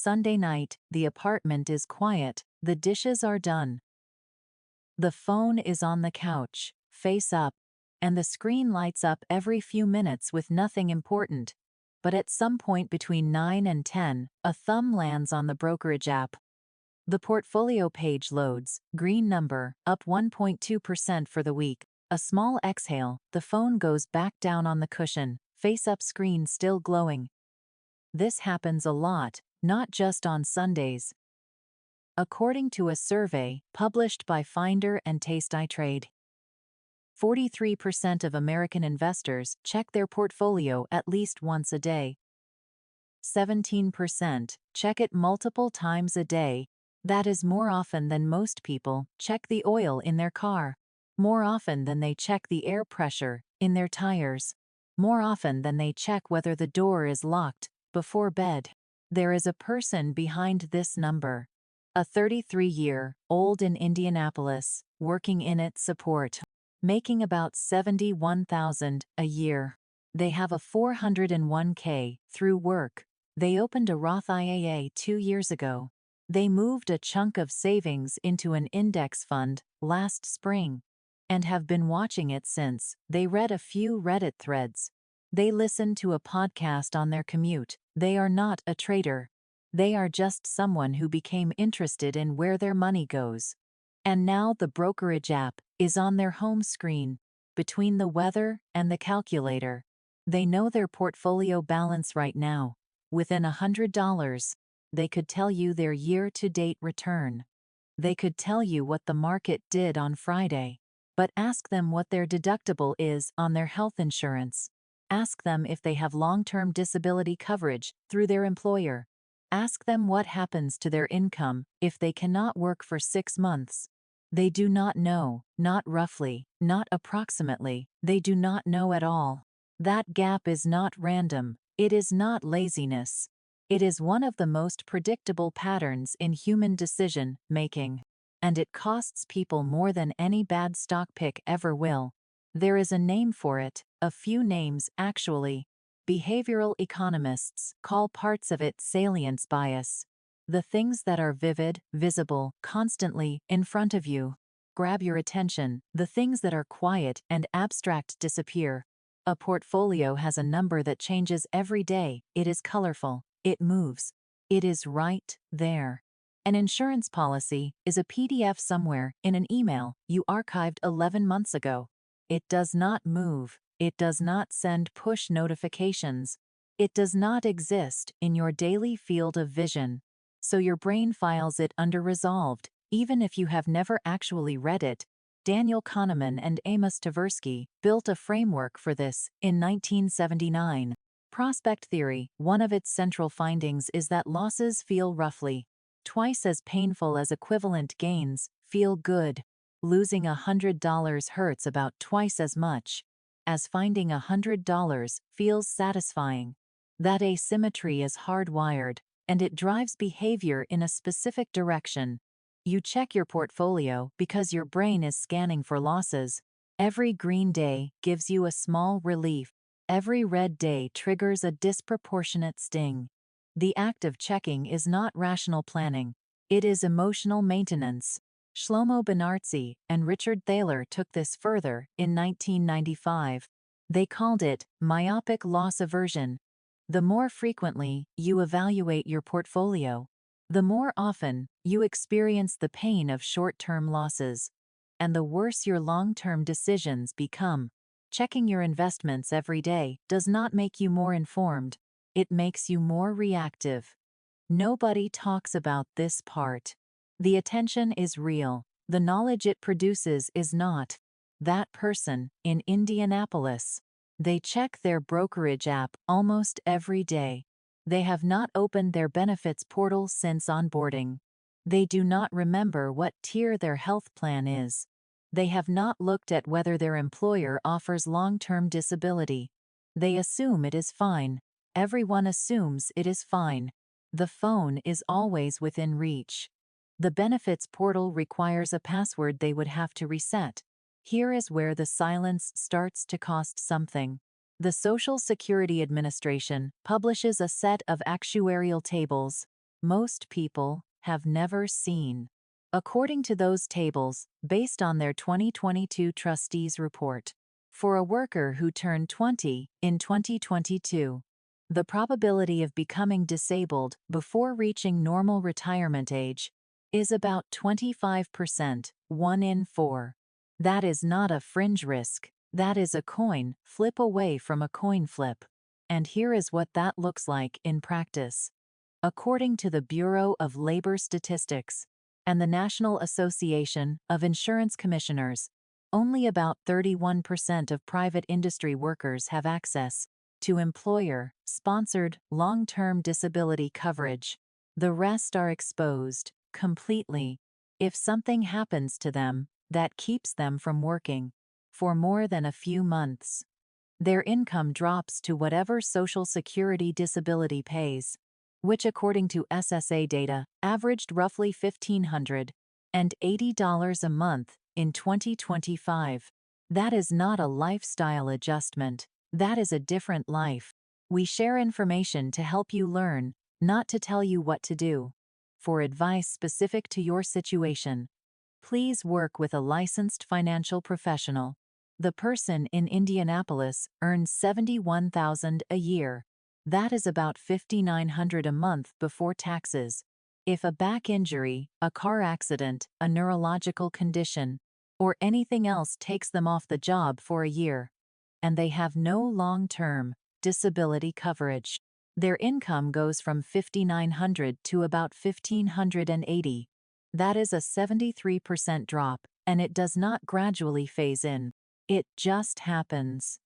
Sunday night, the apartment is quiet, the dishes are done. The phone is on the couch, face up, and the screen lights up every few minutes with nothing important. But at some point between 9 and 10, a thumb lands on the brokerage app. The portfolio page loads, green number, up 1.2% for the week. A small exhale, the phone goes back down on the cushion, face-up screen still glowing. This happens a lot, not just on Sundays. According to a survey published by Finder and Taste iTrade, 43% of American investors check their portfolio at least once a day. 17% check it multiple times a day. That is more often than most people check the oil in their car, more often than they check the air pressure in their tires, more often than they check whether the door is locked before bed. There is a person behind this number. A 33-year-old in Indianapolis, working in its support, making about $71,000 a year. They have a 401k through work. They opened a Roth IRA 2 years ago. They moved a chunk of savings into an index fund last spring and have been watching it since. They read a few Reddit threads. They listened to a podcast on their commute. They are not a trader. They are just someone who became interested in where their money goes. And now the brokerage app is on their home screen, between the weather and the calculator. They know their portfolio balance right now. Within $100, they could tell you their year-to-date return. They could tell you what the market did on Friday. But ask them what their deductible is on their health insurance. Ask them if they have long-term disability coverage through their employer. Ask them what happens to their income if they cannot work for 6 months. They do not know, not roughly, not approximately, they do not know at all. That gap is not random, it is not laziness. It is one of the most predictable patterns in human decision-making. And it costs people more than any bad stock pick ever will. There is a name for it, a few names actually. Behavioral economists call parts of it salience bias. The things that are vivid, visible, constantly in front of you, grab your attention. The things that are quiet and abstract disappear. A portfolio has a number that changes every day. It is colorful. It moves. It is right there. An insurance policy is a PDF somewhere in an email you archived 11 months ago. It does not move. It does not send push notifications. It does not exist in your daily field of vision. So your brain files it under resolved, even if you have never actually read it. Daniel Kahneman and Amos Tversky built a framework for this in 1979. Prospect theory, one of its central findings is that losses feel roughly twice as painful as equivalent gains. Feel good. Losing $100 hurts about twice as much as finding $100 feels satisfying. That asymmetry is hardwired, and it drives behavior in a specific direction. You check your portfolio because your brain is scanning for losses. Every green day gives you a small relief. Every red day triggers a disproportionate sting. The act of checking is not rational planning. It is emotional maintenance. Shlomo Benartzi and Richard Thaler took this further in 1995. They called it myopic loss aversion. The more frequently you evaluate your portfolio, the more often you experience the pain of short-term losses, and the worse your long-term decisions become. Checking your investments every day does not make you more informed. It makes you more reactive. Nobody talks about this part. The attention is real. The knowledge it produces is not. That person in Indianapolis. They check their brokerage app almost every day. They have not opened their benefits portal since onboarding. They do not remember what tier their health plan is. They have not looked at whether their employer offers long-term disability. They assume it is fine. Everyone assumes it is fine. The phone is always within reach. The benefits portal requires a password they would have to reset. Here is where the silence starts to cost something. The Social Security Administration publishes a set of actuarial tables. most people have never seen. According to those tables, based on their 2022 Trustees Report, for a worker who turned 20 in 2022, the probability of becoming disabled before reaching normal retirement age is about 25%, 1 in 4. That is not a fringe risk, that is a coin flip away from a coin flip. And here is what that looks like in practice. According to the Bureau of Labor Statistics and the National Association of Insurance Commissioners, only about 31% of private industry workers have access to employer-sponsored long-term disability coverage. The rest are exposed completely if something happens to them that keeps them from working for more than a few months. Their income drops to whatever Social Security disability pays, which according to SSA data, averaged roughly $1,580 a month in 2025. That is not a lifestyle adjustment, that is a different life. We share information to help you learn, not to tell you what to do. For advice specific to your situation, please work with a licensed financial professional. The person in Indianapolis earns $71,000 a year. That is about $5,900 a month before taxes. If a back injury, a car accident, a neurological condition, or anything else takes them off the job for a year, and they have no long-term disability coverage, their income goes from $5,900 to about $1,580. That is a 73% drop, and it does not gradually phase in. It just happens.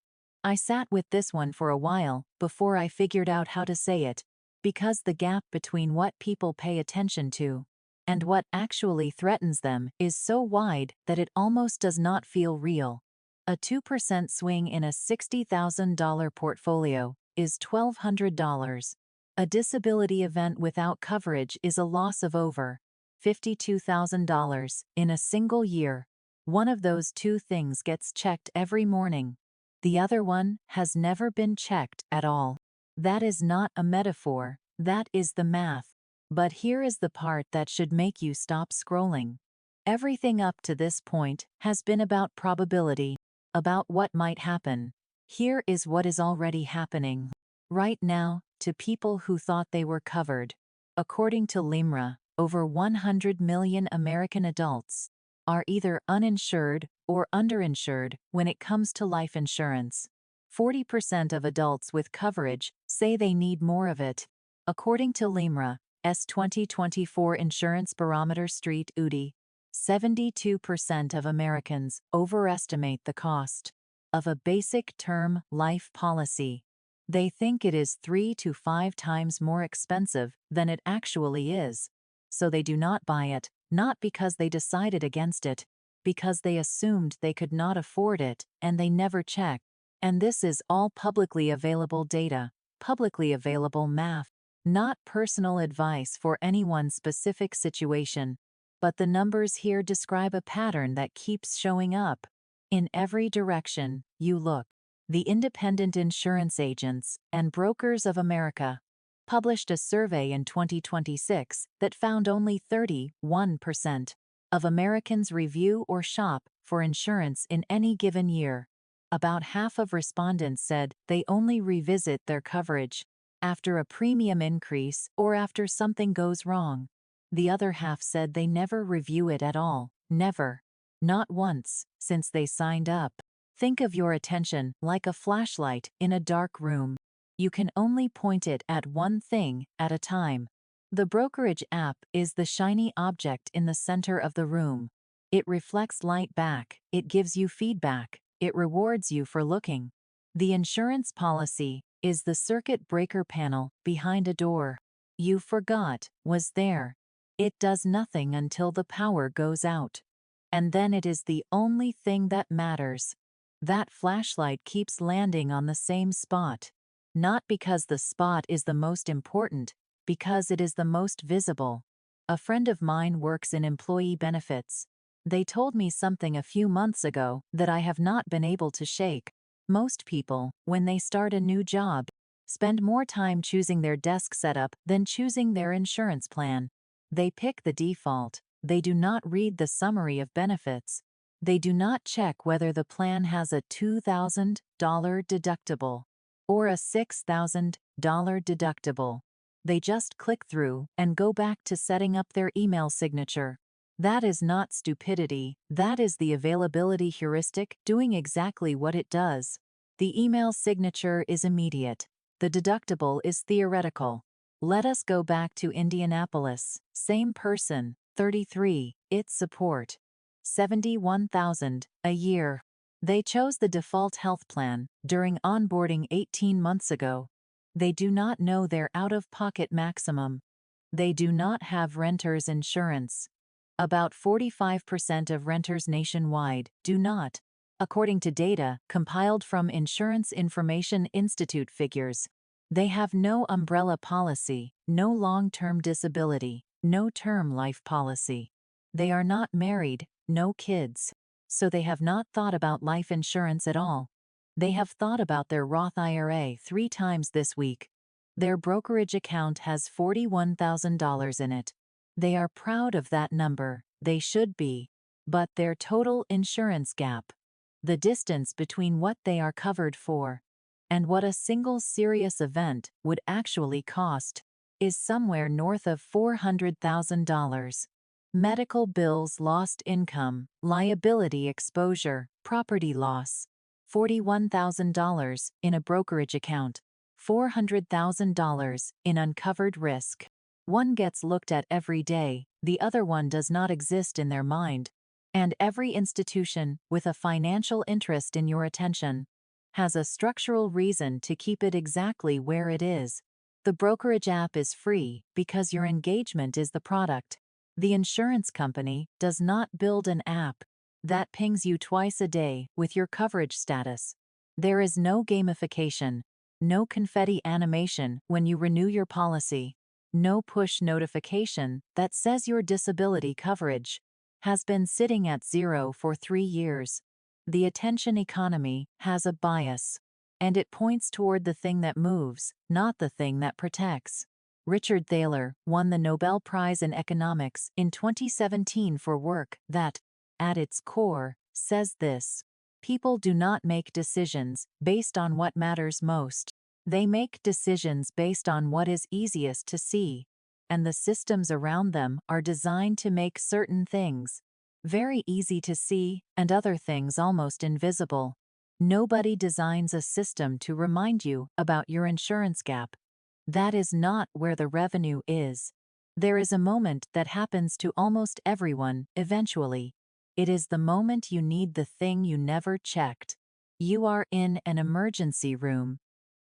I sat with this one for a while before I figured out how to say it, because the gap between what people pay attention to and what actually threatens them is so wide that it almost does not feel real. A 2% swing in a $60,000 portfolio is $1,200. A disability event without coverage is a loss of over $52,000 in a single year. One of those two things gets checked every morning. The other one has never been checked at all. That is not a metaphor, that is the math. But here is the part that should make you stop scrolling. Everything up to this point has been about probability, about what might happen. Here is what is already happening right now to people who thought they were covered. According to LIMRA, over 100 million American adults are either uninsured or underinsured when it comes to life insurance. 40% of adults with coverage say they need more of it. According to LIMRA's 2024 Insurance Barometer Street UDI, 72% of Americans overestimate the cost of a basic term life policy. They think it is 3 to 5 times more expensive than it actually is. So they do not buy it, not because they decided against it, because they assumed they could not afford it and they never check. And this is all publicly available data, publicly available math, not personal advice for any one specific situation. But the numbers here describe a pattern that keeps showing up. In every direction you look. The Independent Insurance Agents and Brokers of America published a survey in 2026 that found only 31% of Americans review or shop for insurance in any given year. About half of respondents said they only revisit their coverage after a premium increase or after something goes wrong. The other half said they never review it at all, never. Not once, since they signed up. Think of your attention like a flashlight in a dark room. You can only point it at one thing at a time. The brokerage app is the shiny object in the center of the room. It reflects light back, it gives you feedback, it rewards you for looking. The insurance policy is the circuit breaker panel behind a door you forgot was there. It does nothing until the power goes out. And then it is the only thing that matters. That flashlight keeps landing on the same spot. Not because the spot is the most important, because it is the most visible. A friend of mine works in employee benefits. They told me something a few months ago that I have not been able to shake. Most people, when they start a new job, spend more time choosing their desk setup than choosing their insurance plan. They pick the default. They do not read the summary of benefits. They do not check whether the plan has a $2,000 deductible or a $6,000 deductible. They just click through and go back to setting up their email signature. That is not stupidity, that is the availability heuristic doing exactly what it does. The email signature is immediate. The deductible is theoretical. Let us go back to Indianapolis. Same person, 33, its support. $71,000 a year. They chose the default health plan during onboarding 18 months ago. They do not know their out-of-pocket maximum. They do not have renter's insurance. About 45% of renters nationwide do not, according to data compiled from Insurance Information Institute figures. They have no umbrella policy, no long-term disability, no term life policy. They are not married, no kids. So they have not thought about life insurance at all. They have thought about their Roth IRA 3 times this week. Their brokerage account has $41,000 in it. They are proud of that number, they should be. But their total insurance gap, the distance between what they are covered for and what a single serious event would actually cost, is somewhere north of $400,000. Medical bills, lost income, liability exposure, property loss. $41,000 in a brokerage account. $400,000 in uncovered risk. One gets looked at every day, the other one does not exist in their mind. And every institution with a financial interest in your attention has a structural reason to keep it exactly where it is. The brokerage app is free because your engagement is the product. The insurance company does not build an app that pings you twice a day with your coverage status. There is no gamification, no confetti animation when you renew your policy, no push notification that says your disability coverage has been sitting at 0 for 3 years. The attention economy has a bias, and it points toward the thing that moves, not the thing that protects. Richard Thaler won the Nobel Prize in Economics in 2017 for work that, at its core, says this: people do not make decisions based on what matters most. They make decisions based on what is easiest to see, and the systems around them are designed to make certain things very easy to see and other things almost invisible. Nobody designs a system to remind you about your insurance gap. That is not where the revenue is. There is a moment that happens to almost everyone eventually. It is the moment you need the thing you never checked. You are in an emergency room,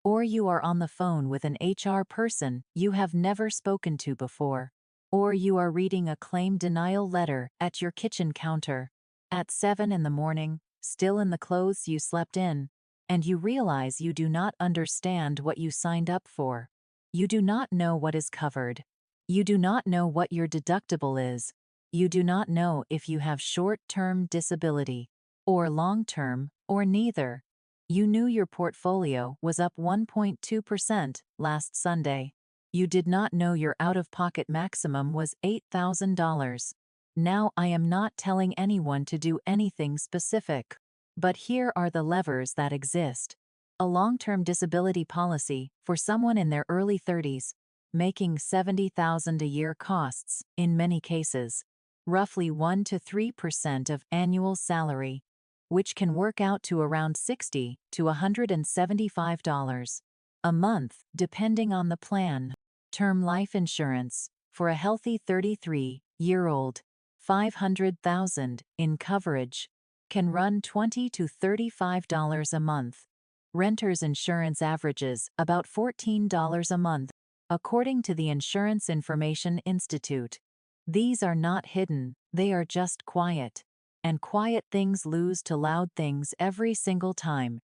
or you are on the phone with an HR person you have never spoken to before, or you are reading a claim denial letter at your kitchen counter at 7 in the morning, still in the clothes you slept in, and you realize you do not understand what you signed up for. You do not know what is covered. You do not know what your deductible is. You do not know if you have short-term disability, or long-term, or neither. You knew your portfolio was up 1.2% last Sunday. You did not know your out-of-pocket maximum was $8,000. Now I am not telling anyone to do anything specific. But here are the levers that exist. A long-term disability policy for someone in their early 30s, making $70,000 a year costs, in many cases, roughly 1 to 3% of annual salary, which can work out to around $60 to $175 a month, depending on the plan. Term life insurance for a healthy 33-year-old, $500,000 in coverage, can run $20 to $35 a month. Renter's insurance averages about $14 a month, according to the Insurance Information Institute. These are not hidden, they are just quiet. And quiet things lose to loud things every single time.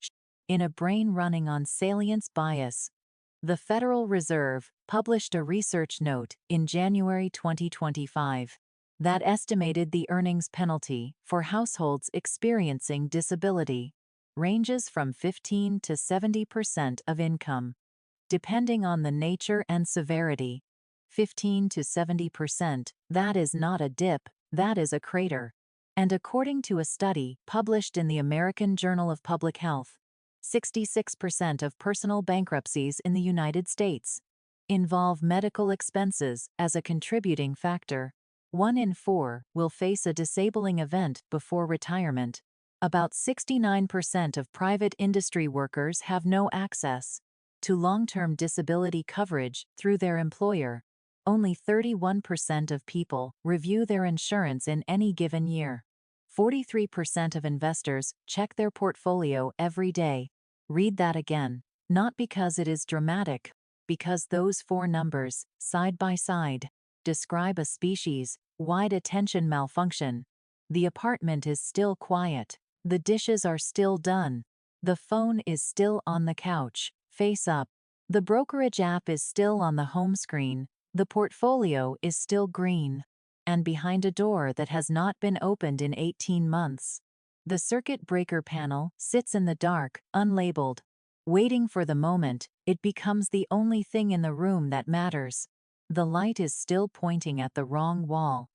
In a brain running on salience bias, the Federal Reserve published a research note in January 2025 that estimated the earnings penalty for households experiencing disability ranges from 15 to 70% of income. depending on the nature and severity. 15 to 70%, that is not a dip, that is a crater. And according to a study published in the American Journal of Public Health, 66% of personal bankruptcies in the United States involve medical expenses as a contributing factor. 1 in 4 will face a disabling event before retirement. About 69% of private industry workers have no access to long-term disability coverage through their employer. Only 31% of people review their insurance in any given year. 43% of investors check their portfolio every day. Read that again. Not because it is dramatic, because those four numbers, side by side, describe a species-wide attention malfunction. The apartment is still quiet. The dishes are still done. The phone is still on the couch, face up. The brokerage app is still on the home screen. The portfolio is still green. And behind a door that has not been opened in 18 months. The circuit breaker panel sits in the dark, unlabeled, waiting for the moment it becomes the only thing in the room that matters. The light is still pointing at the wrong wall.